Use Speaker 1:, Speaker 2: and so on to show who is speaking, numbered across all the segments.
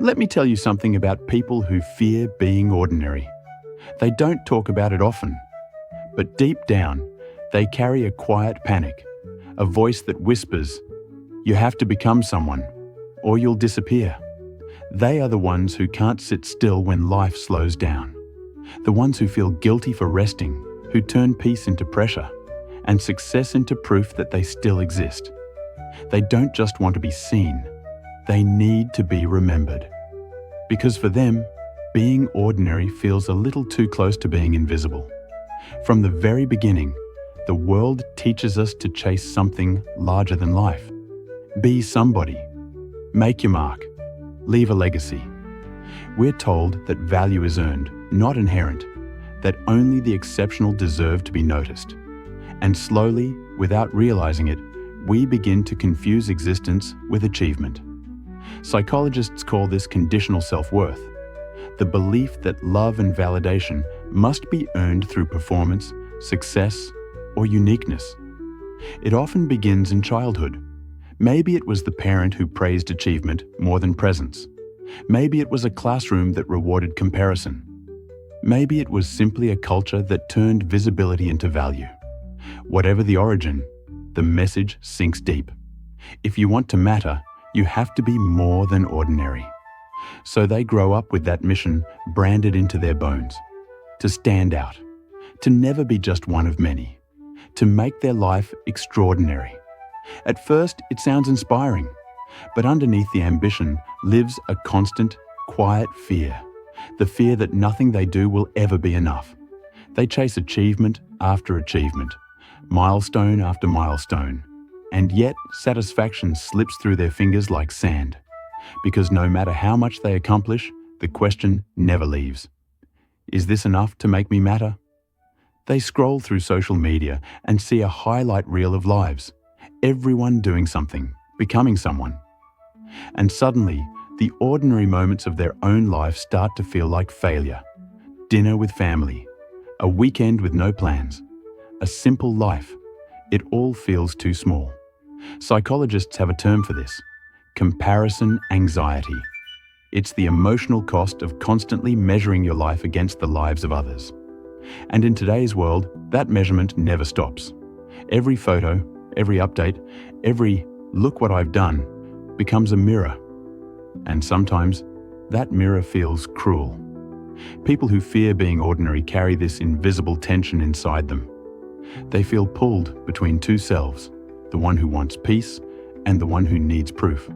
Speaker 1: Let me tell you something about people who fear being ordinary. They don't talk about it often, but deep down, they carry a quiet panic, a voice that whispers, "You have to become someone, or you'll disappear." They are the ones who can't sit still when life slows down, the ones who feel guilty for resting, who turn peace into pressure, and success into proof that they still exist. They don't just want to be seen, they need to be remembered. Because for them, being ordinary feels a little too close to being invisible. From the very beginning, the world teaches us to chase something larger than life. Be somebody. Make your mark. Leave a legacy. We're told that value is earned, not inherent, that only the exceptional deserve to be noticed. And slowly, without realizing it, we begin to confuse existence with achievement. Psychologists call this conditional self-worth, the belief that love and validation must be earned through performance, success, or uniqueness. It often begins in childhood. Maybe it was the parent who praised achievement more than presence. Maybe it was a classroom that rewarded comparison. Maybe it was simply a culture that turned visibility into value. Whatever the origin, the message sinks deep. If you want to matter, you have to be more than ordinary. So they grow up with that mission branded into their bones. To stand out. To never be just one of many. To make their life extraordinary. At first, it sounds inspiring, but underneath the ambition lives a constant, quiet fear. The fear that nothing they do will ever be enough. They chase achievement after achievement, milestone after milestone, and yet satisfaction slips through their fingers like sand. Because no matter how much they accomplish, the question never leaves. Is this enough to make me matter? They scroll through social media and see a highlight reel of lives. Everyone doing something, becoming someone. And suddenly, the ordinary moments of their own life start to feel like failure. Dinner with family, a weekend with no plans, a simple life. It all feels too small. Psychologists have a term for this: comparison anxiety. It's the emotional cost of constantly measuring your life against the lives of others. And in today's world, that measurement never stops. Every photo, every update, every "look what I've done" becomes a mirror. And sometimes, that mirror feels cruel. People who fear being ordinary carry this invisible tension inside them. They feel pulled between two selves, the one who wants peace and the one who needs proof.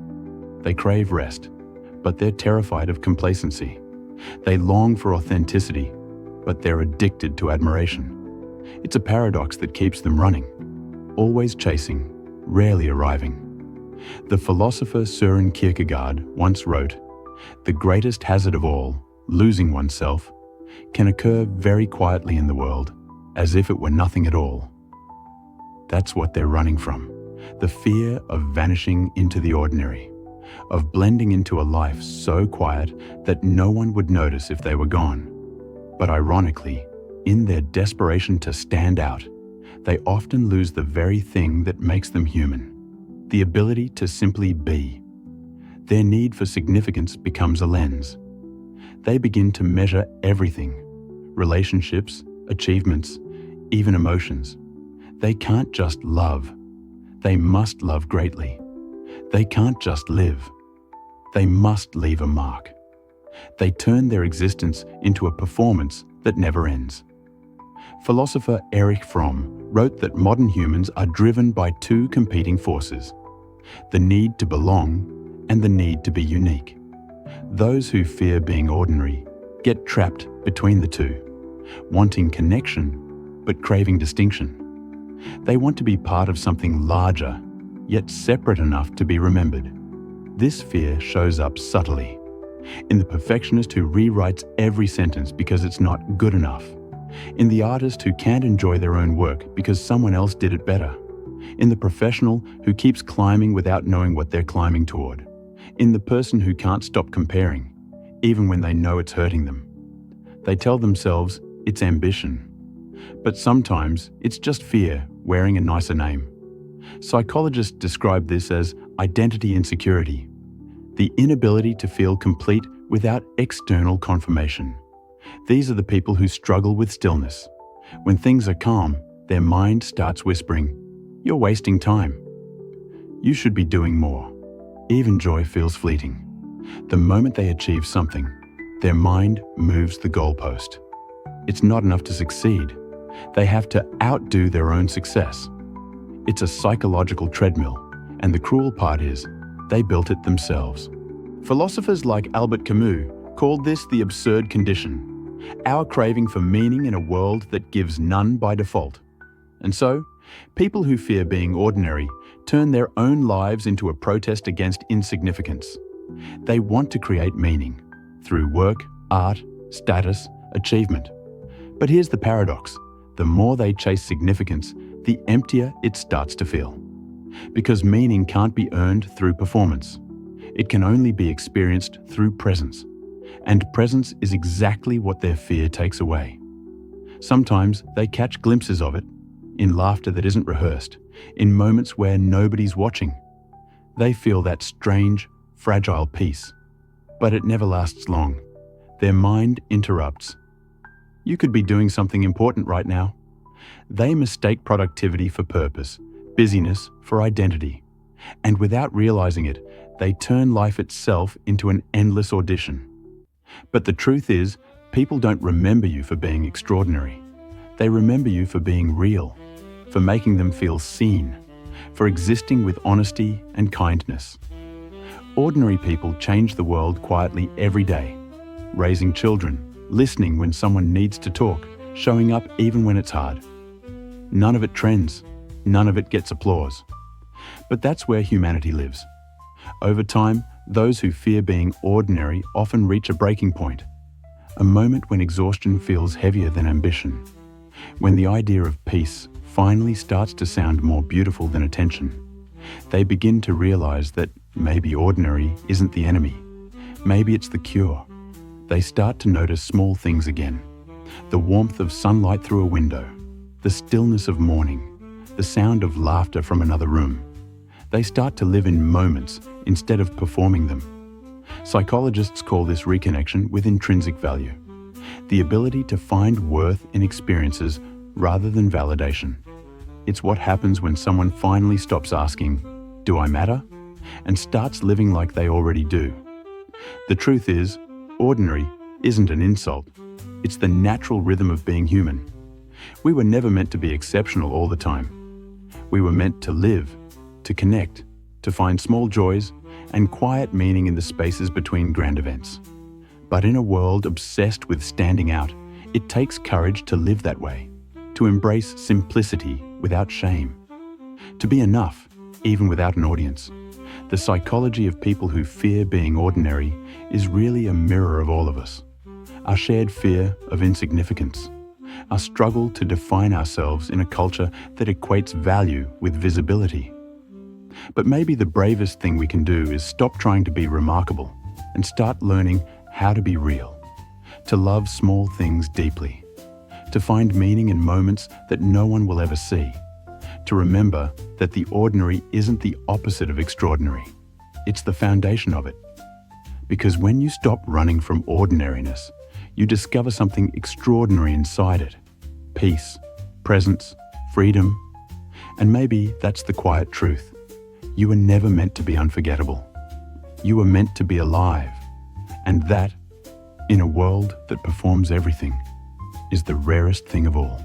Speaker 1: They crave rest, but they're terrified of complacency. They long for authenticity, but they're addicted to admiration. It's a paradox that keeps them running, always chasing, rarely arriving. The philosopher Søren Kierkegaard once wrote, "The greatest hazard of all, losing oneself, can occur very quietly in the world, as if it were nothing at all." That's what they're running from, the fear of vanishing into the ordinary, of blending into a life so quiet that no one would notice if they were gone. But ironically, in their desperation to stand out, they often lose the very thing that makes them human, the ability to simply be. Their need for significance becomes a lens. They begin to measure everything: relationships, achievements, even emotions. They can't just love. They must love greatly. They can't just live. They must leave a mark. They turn their existence into a performance that never ends. Philosopher Erich Fromm wrote that modern humans are driven by two competing forces: the need to belong and the need to be unique. Those who fear being ordinary get trapped between the two, wanting connection but craving distinction. They want to be part of something larger, yet separate enough to be remembered. This fear shows up subtly in the perfectionist who rewrites every sentence because it's not good enough, in the artist who can't enjoy their own work because someone else did it better, in the professional who keeps climbing without knowing what they're climbing toward, in the person who can't stop comparing, even when they know it's hurting them. They tell themselves it's ambition, but sometimes it's just fear wearing a nicer name. Psychologists describe this as identity insecurity. the inability to feel complete without external confirmation. These are the people who struggle with stillness. When things are calm, their mind starts whispering, "You're wasting time. You should be doing more." Even joy feels fleeting. The moment they achieve something, their mind moves the goalpost. It's not enough to succeed. They have to outdo their own success. It's a psychological treadmill, and the cruel part is, they built it themselves. Philosophers like Albert Camus called this the absurd condition, our craving for meaning in a world that gives none by default. And so, people who fear being ordinary turn their own lives into a protest against insignificance. They want to create meaning through work, art, status, achievement. But here's the paradox. The more they chase significance, the emptier it starts to feel. Because meaning can't be earned through performance. It can only be experienced through presence. And presence is exactly what their fear takes away. Sometimes they catch glimpses of it, in laughter that isn't rehearsed, in moments where nobody's watching. They feel that strange, fragile peace. But it never lasts long. Their mind interrupts. You could be doing something important right now. They mistake productivity for purpose, busyness for identity. And without realizing it, they turn life itself into an endless audition. But the truth is, people don't remember you for being extraordinary. They remember you for being real, for making them feel seen, for existing with honesty and kindness. Ordinary people change the world quietly every day, raising children, listening when someone needs to talk, showing up even when it's hard. None of it trends, none of it gets applause. But that's where humanity lives. Over time, those who fear being ordinary often reach a breaking point, a moment when exhaustion feels heavier than ambition, when the idea of peace finally starts to sound more beautiful than attention. They begin to realize that maybe ordinary isn't the enemy, maybe it's the cure. They start to notice small things again, the warmth of sunlight through a window, the stillness of morning, the sound of laughter from another room. They start to live in moments instead of performing them. Psychologists call this reconnection with intrinsic value, the ability to find worth in experiences rather than validation. It's what happens when someone finally stops asking, "Do I matter?" and starts living like they already do. The truth is, ordinary isn't an insult. It's the natural rhythm of being human. We were never meant to be exceptional all the time. We were meant to live, to connect, to find small joys and quiet meaning in the spaces between grand events. But in a world obsessed with standing out, it takes courage to live that way, to embrace simplicity without shame, to be enough even without an audience. The psychology of people who fear being ordinary is really a mirror of all of us. Our shared fear of insignificance, our struggle to define ourselves in a culture that equates value with visibility. But maybe the bravest thing we can do is stop trying to be remarkable and start learning how to be real, to love small things deeply, to find meaning in moments that no one will ever see, to remember that the ordinary isn't the opposite of extraordinary. It's the foundation of it. Because when you stop running from ordinariness, you discover something extraordinary inside it. Peace, presence, freedom. And maybe that's the quiet truth. You were never meant to be unforgettable. You were meant to be alive. And that, in a world that performs everything, is the rarest thing of all.